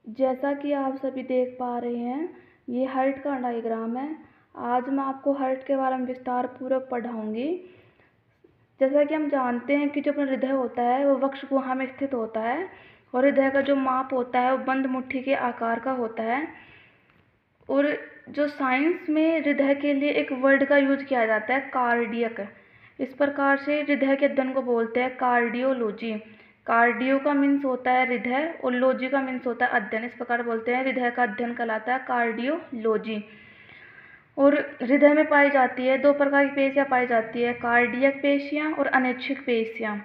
जैसा कि आप सभी देख पा रहे हैं, ये हर्ट का डायग्राम है। आज मैं आपको हर्ट के बारे में विस्तार पूर्वक पढ़ाऊंगी। जैसा कि हम जानते हैं कि जो अपना हृदय होता है वो वक्ष गुहा में स्थित होता है और हृदय का जो माप होता है वो बंद मुट्ठी के आकार का होता है। और जो साइंस में हृदय के लिए एक वर्ड का यूज किया जाता है, कार्डियक। इस प्रकार से हृदय के अध्ययन को बोलते हैं कार्डियोलॉजी। कार्डियो का मीन्स होता है हृदय और लॉजी का मीन्स होता है अध्ययन। इस प्रकार बोलते हैं हृदय का अध्ययन कहलाता है कार्डियोलॉजी। और हृदय में पाई जाती है दो प्रकार की पेशियाँ पाई जाती है, कार्डियक पेशियाँ और अनैच्छिक पेशियाँ।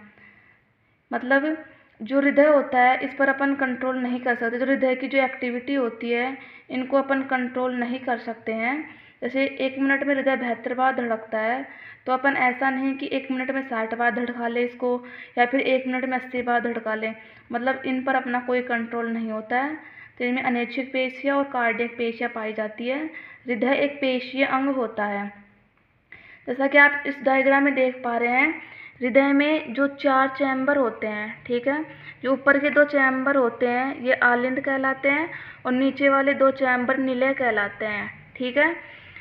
मतलब जो हृदय होता है इस पर अपन कंट्रोल नहीं कर सकते। जो हृदय की जो एक्टिविटी होती है इनको अपन कंट्रोल नहीं कर सकते हैं। जैसे 1 मिनट में हृदय 72 बार धड़कता है, तो अपन ऐसा नहीं कि 1 मिनट में 60 बार धड़का ले इसको, या फिर 1 मिनट में 80 बार धड़का ले। मतलब इन पर अपना कोई कंट्रोल नहीं होता है। तो इनमें अनैच्छिक पेशियाँ और कार्डियक पेशियाँ पाई जाती है। हृदय एक पेशीय अंग होता है। जैसा कि आप इस डायग्राम में देख पा रहे हैं, हृदय में जो 4 चैम्बर होते हैं, ठीक है। जो ऊपर के 2 चैम्बर होते हैं ये आलिंद कहलाते हैं और नीचे वाले 2 चैम्बर निलय कहलाते हैं, ठीक है।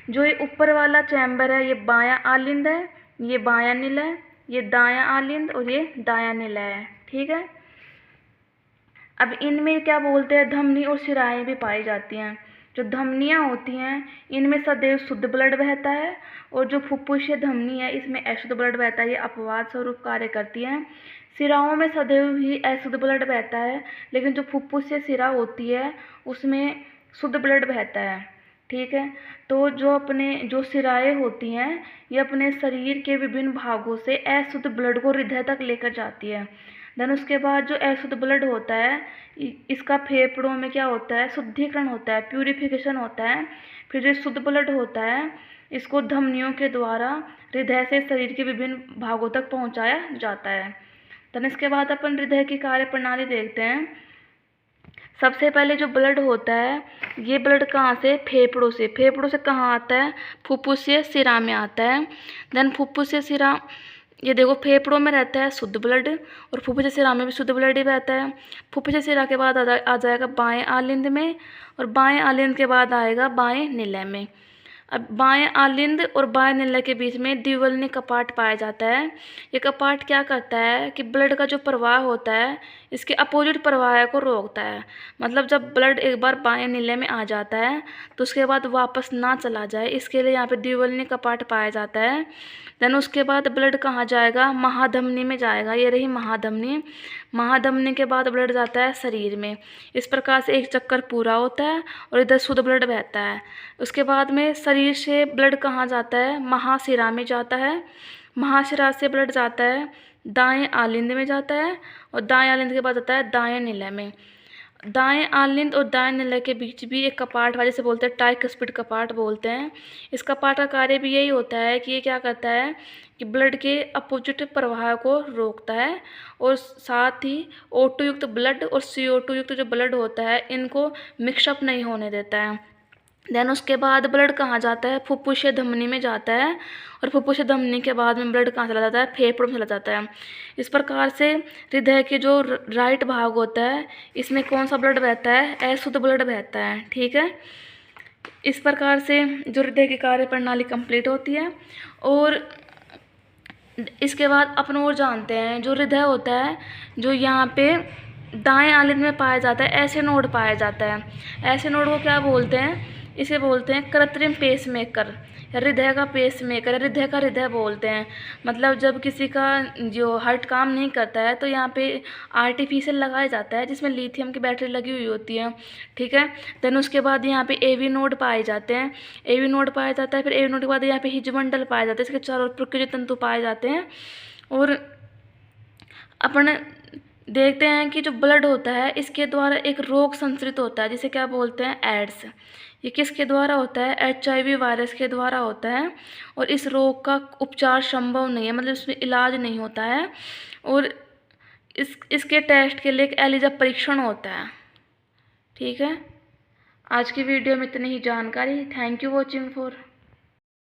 जो ये ऊपर वाला चैम्बर है ये बायां आलिंद है, ये बायां निलय, ये दायां आलिंद और ये दायां निलय है, ठीक है। अब इनमें क्या बोलते हैं, धमनी और शिराएं भी पाई जाती हैं। जो धमनियाँ होती हैं इनमें सदैव शुद्ध ब्लड बहता है और जो फुफ्फुसीय धमनी है इसमें अशुद्ध ब्लड बहता है। ये अपवाद स्वरूप कार्य करती हैं। शिराओं में सदैव ही अशुद्ध ब्लड बहता है, लेकिन जो फुफ्फुसीय शिरा होती है उसमें शुद्ध ब्लड बहता है, ठीक है। तो जो शिराएं होती हैं ये अपने शरीर के विभिन्न भागों से अशुद्ध ब्लड को हृदय तक लेकर जाती है। देन उसके बाद जो अशुद्ध ब्लड होता है इसका फेफड़ों में क्या होता है, शुद्धिकरण होता है, प्यूरिफिकेशन होता है। फिर जो शुद्ध ब्लड होता है इसको धमनियों के द्वारा हृदय से शरीर के विभिन्न भागों तक पहुंचाया जाता है। देन इसके बाद अपन हृदय की कार्य प्रणाली देखते हैं। सबसे पहले जो ब्लड होता है ये ब्लड कहाँ से, फेफड़ों से कहाँ आता है, फुफ्फुसीय शिरा में आता है। देन फुफ्फुसीय शिरा, ये देखो फेफड़ों में रहता है शुद्ध ब्लड और फुफ्फुसीय शिरा में भी शुद्ध ब्लड ही रहता है। फुफ्फुसीय शिरा के बाद आ जाएगा बाएं आलिंद में और बाएं आलिंद के बाद आएगा बाएं निलय में। अब बाएं आलिंद और बाएं निलय के बीच में द्विवल्नी कपाट पाया जाता है। ये कपाट क्या करता है कि ब्लड का जो प्रवाह होता है इसके अपोजिट प्रवाह को रोकता है। मतलब जब ब्लड एक बार बाएं निलय में आ जाता है तो उसके बाद वापस ना चला जाए, इसके लिए यहाँ पे द्विवल्नी कपाट पाया जाता है। देन उसके बाद ब्लड कहाँ जाएगा, महाधमनी में जाएगा। ये रही महाधमनी। महाधमनी के बाद ब्लड जाता है शरीर में। इस प्रकार से एक चक्कर पूरा होता है और इधर शुद्ध ब्लड बहता है। उसके बाद में शरीर से ब्लड कहाँ जाता है, महाशिरा में जाता है। महाशिरा से ब्लड जाता है दाएं आलिंद में जाता है और दाएं आलिंद के बाद जाता है दाएं निलय में। दाएं आलिंद और दाएं निलय के बीच भी एक कपाट है, जिसे बोलते हैं ट्राइकस्पिड कपाट बोलते हैं। इस कपाट का कार्य भी यही होता है कि ये क्या करता है कि ब्लड के अपोजिट प्रवाह को रोकता है और साथ ही O2 युक्त ब्लड और CO2 युक्त जो ब्लड होता है इनको मिक्सअप नहीं होने देता है। देन उसके बाद ब्लड कहाँ जाता है, फुफ्फुसीय धमनी में जाता है और फुफ्फुसीय धमनी के बाद में ब्लड कहाँ चला जाता है, फेफड़ों में चला जाता है। इस प्रकार से हृदय के जो राइट भाग होता है इसमें कौन सा ब्लड बहता है, अशुद्ध ब्लड बहता है, ठीक है। इस प्रकार से जो हृदय की कार्य प्रणाली कंप्लीट होती है। और इसके बाद अपन और जानते हैं जो हृदय होता है जो यहाँ पे दाएं आलिंद में पाया जाता है, ऐसे नोड पाया जाता है। ऐसे नोड को क्या बोलते हैं, इसे बोलते हैं कृत्रिम पेसमेकर, हृदय का पेसमेकर, हृदय का हृदय बोलते हैं। मतलब जब किसी का जो हार्ट काम नहीं करता है तो यहाँ पे आर्टिफिशियल लगाया जाता है जिसमें लिथियम की बैटरी लगी हुई होती है, ठीक है। देन उसके बाद यहाँ पे एवी नोड पाए जाते हैं, एवी नोड पाया जाता है। फिर एवी नोड के बाद यहाँ पे हिजमंडल पाया जाता है, इसके चारों ओर प्रकृति तंतु पाए जाते हैं। और अपन देखते हैं कि जो ब्लड होता है इसके द्वारा एक रोग संचरित होता है जिसे क्या बोलते हैं, एड्स। ये किसके द्वारा होता है, HIV वायरस के द्वारा होता है और इस रोग का उपचार संभव नहीं है, मतलब इसमें इलाज नहीं होता है। और इसके टेस्ट के लिए एक एलिजा परीक्षण होता है, ठीक है। आज की वीडियो में इतनी ही जानकारी। Thank you watching for.